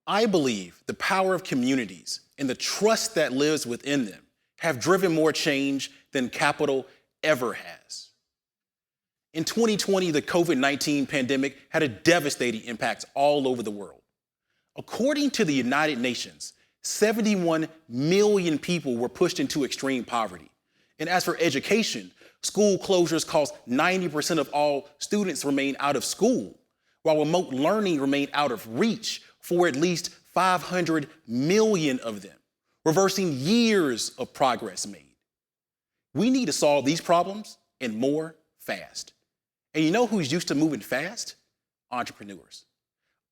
I believe the power of communities and the trust that lives within them have driven more change than capital ever has. In 2020, the COVID-19 pandemic had a devastating impact all over the world. According to the United Nations, 71 million people were pushed into extreme poverty. And as for education, school closures caused 90% of all students remain out of school, while remote learning remained out of reach for at least 500 million of them, reversing years of progress made. We need to solve these problems and more fast. And you know who's used to moving fast? Entrepreneurs.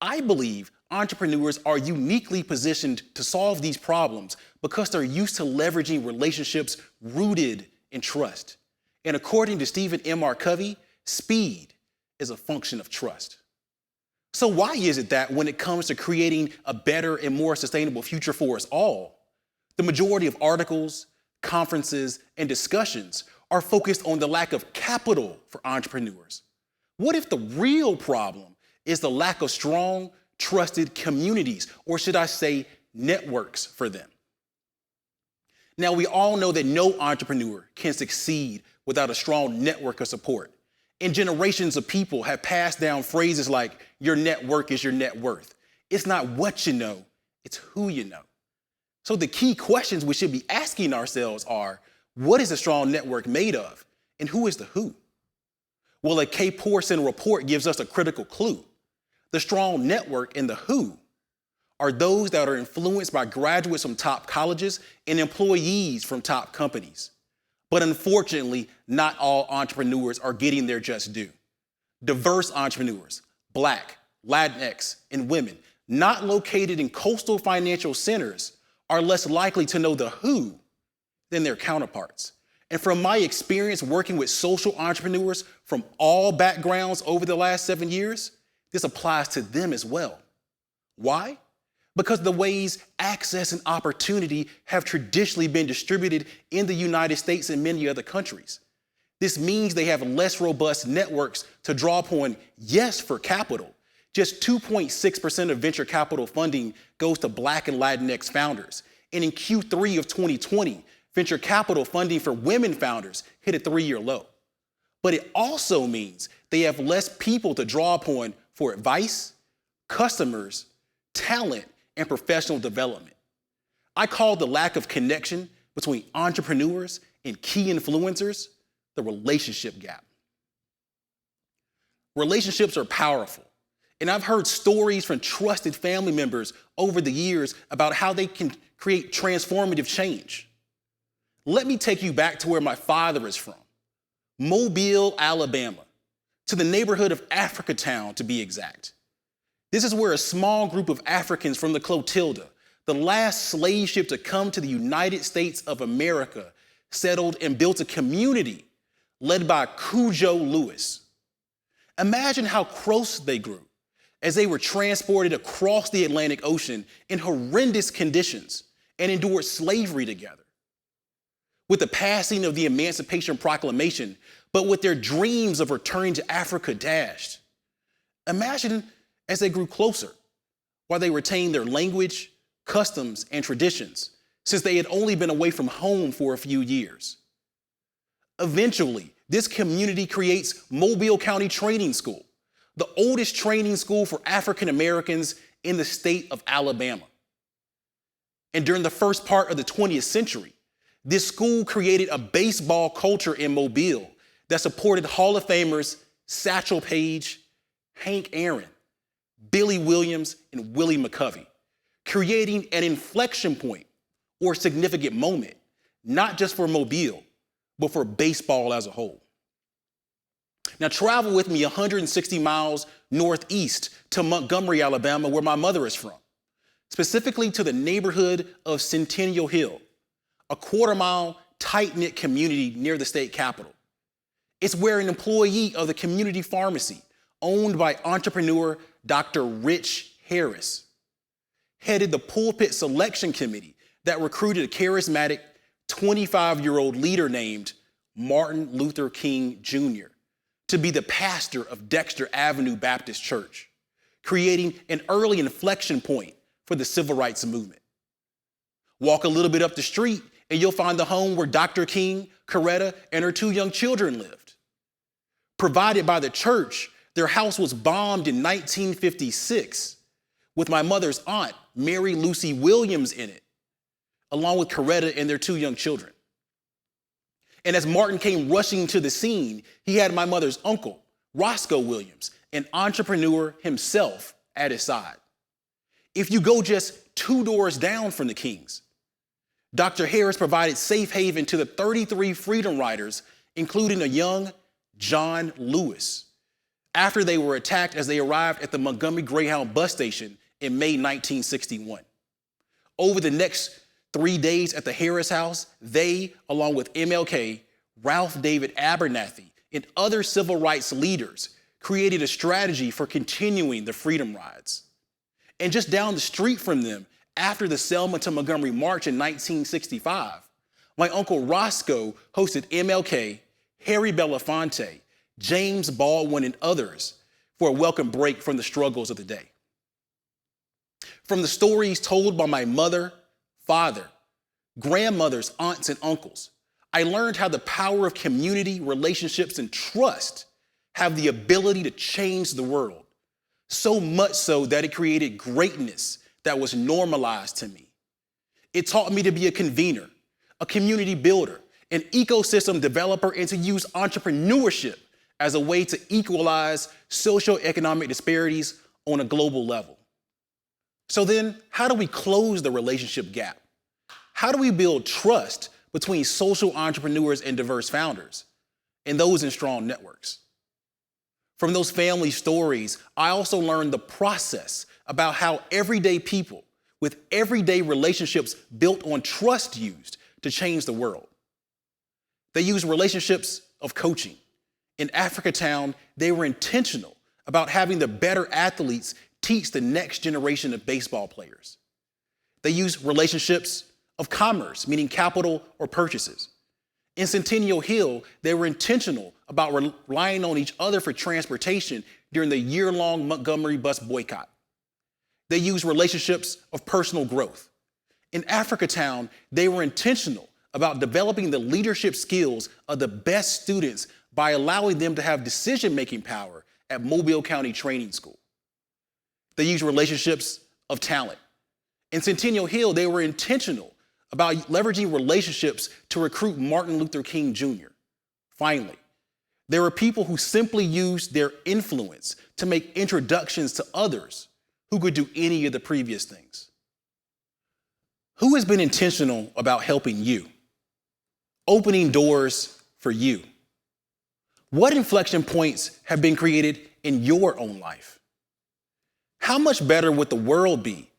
I believe entrepreneurs are uniquely positioned to solve these problems because they're used to leveraging relationships rooted in trust. And according to Stephen M.R. Covey, speed is a function of trust. So why is it that when it comes to creating a better and more sustainable future for us all, the majority of articles, conferences, and discussions are focused on the lack of capital for entrepreneurs? What if the real problem is the lack of strong, trusted communities, or should I say networks for them? Now, we all know that no entrepreneur can succeed without a strong network of support. And generations of people have passed down phrases like, your network is your net worth. It's not what you know, it's who you know. So the key questions we should be asking ourselves are, what is a strong network made of? And who is the who? Well, a K. Porson report gives us a critical clue. The strong network and the who are those that are influenced by graduates from top colleges and employees from top companies. But unfortunately, not all entrepreneurs are getting their just due. Diverse entrepreneurs, Black, Latinx, and women, not located in coastal financial centers, are less likely to know the who than their counterparts. And from my experience working with social entrepreneurs from all backgrounds over the last 7 years, this applies to them as well. Why? Because the ways access and opportunity have traditionally been distributed in the United States and many other countries. This means they have less robust networks to draw upon, yes, for capital. Just 2.6% of venture capital funding goes to Black and Latinx founders. And in Q3 of 2020, venture capital funding for women founders hit a 3-year low. But it also means they have less people to draw upon for advice, customers, talent, and professional development. I call the lack of connection between entrepreneurs and key influencers the relationship gap. Relationships are powerful, and I've heard stories from trusted family members over the years about how they can create transformative change. Let me take you back to where my father is from, Mobile, Alabama, to the neighborhood of Africatown, to be exact. This is where a small group of Africans from the Clotilda, the last slave ship to come to the United States of America, settled and built a community led by Cujo Lewis. Imagine how close they grew as they were transported across the Atlantic Ocean in horrendous conditions and endured slavery together. With the passing of the Emancipation Proclamation, but with their dreams of returning to Africa dashed. Imagine as they grew closer, while they retained their language, customs, and traditions, since they had only been away from home for a few years. Eventually, this community creates Mobile County Training School, the oldest training school for African Americans in the state of Alabama. And during the first part of the 20th century, this school created a baseball culture in Mobile that supported Hall of Famers Satchel Paige, Hank Aaron, Billy Williams, and Willie McCovey, creating an inflection point or significant moment, not just for Mobile, but for baseball as a whole. Now travel with me 160 miles northeast to Montgomery, Alabama, where my mother is from, specifically to the neighborhood of Centennial Hill, a quarter-mile, tight-knit community near the state capitol. It's where an employee of the community pharmacy, owned by entrepreneur Dr. Rich Harris, headed the pulpit selection committee that recruited a charismatic 25-year-old leader named Martin Luther King Jr. to be the pastor of Dexter Avenue Baptist Church, creating an early inflection point for the civil rights movement. Walk a little bit up the street and you'll find the home where Dr. King, Coretta, and her 2 young children lived. Provided by the church, their house was bombed in 1956 with my mother's aunt, Mary Lucy Williams, in it, along with Coretta and their 2 young children. And as Martin came rushing to the scene, he had my mother's uncle, Roscoe Williams, an entrepreneur himself, at his side. If you go just 2 doors down from the Kings, Dr. Harris provided safe haven to the 33 Freedom Riders, including a young John Lewis, after they were attacked as they arrived at the Montgomery Greyhound bus station in May 1961. Over the next 3 days at the Harris house, they, along with MLK, Ralph David Abernathy, and other civil rights leaders, created a strategy for continuing the freedom rides. And just down the street from them, after the Selma to Montgomery March in 1965, my uncle Roscoe hosted MLK, Harry Belafonte, James Baldwin, and others for a welcome break from the struggles of the day. From the stories told by my mother, father, grandmothers, aunts, and uncles, I learned how the power of community, relationships, and trust have the ability to change the world, so much so that it created greatness that was normalized to me. It taught me to be a convener, a community builder, an ecosystem developer, and to use entrepreneurship as a way to equalize socio-economic disparities on a global level. So then, how do we close the relationship gap? How do we build trust between social entrepreneurs and diverse founders and those in strong networks? From those family stories, I also learned the process about how everyday people with everyday relationships built on trust used to change the world. They used relationships of coaching. In Africatown, they were intentional about having the better athletes teach the next generation of baseball players. They used relationships of commerce, meaning capital or purchases. In Centennial Hill, they were intentional about relying on each other for transportation during the year-long Montgomery bus boycott. They used relationships of personal growth. In Africatown, they were intentional about developing the leadership skills of the best students by allowing them to have decision-making power at Mobile County Training School. They used relationships of talent. In Centennial Hill, they were intentional about leveraging relationships to recruit Martin Luther King Jr. Finally, there were people who simply used their influence to make introductions to others who could do any of the previous things. Who has been intentional about helping you, opening doors for you? What inflection points have been created in your own life? How much better would the world be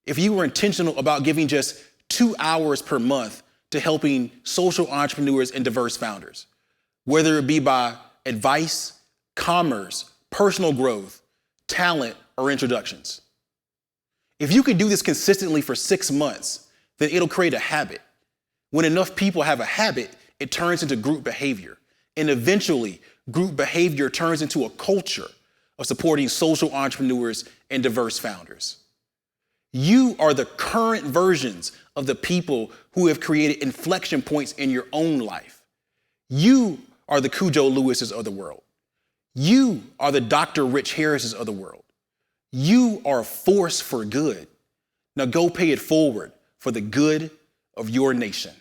if you were intentional about giving just 2 hours per month to helping social entrepreneurs and diverse founders, whether it be by advice, commerce, personal growth, talent, or introductions? If you could do this consistently for 6 months, then it'll create a habit. When enough people have a habit, it turns into group behavior. And eventually, group behavior turns into a culture of supporting social entrepreneurs and diverse founders. You are the current versions of the people who have created inflection points in your own life. You are the Cujo Lewises of the world. You are the Dr. Rich Harrises of the world. You are a force for good. Now go pay it forward for the good of your nation.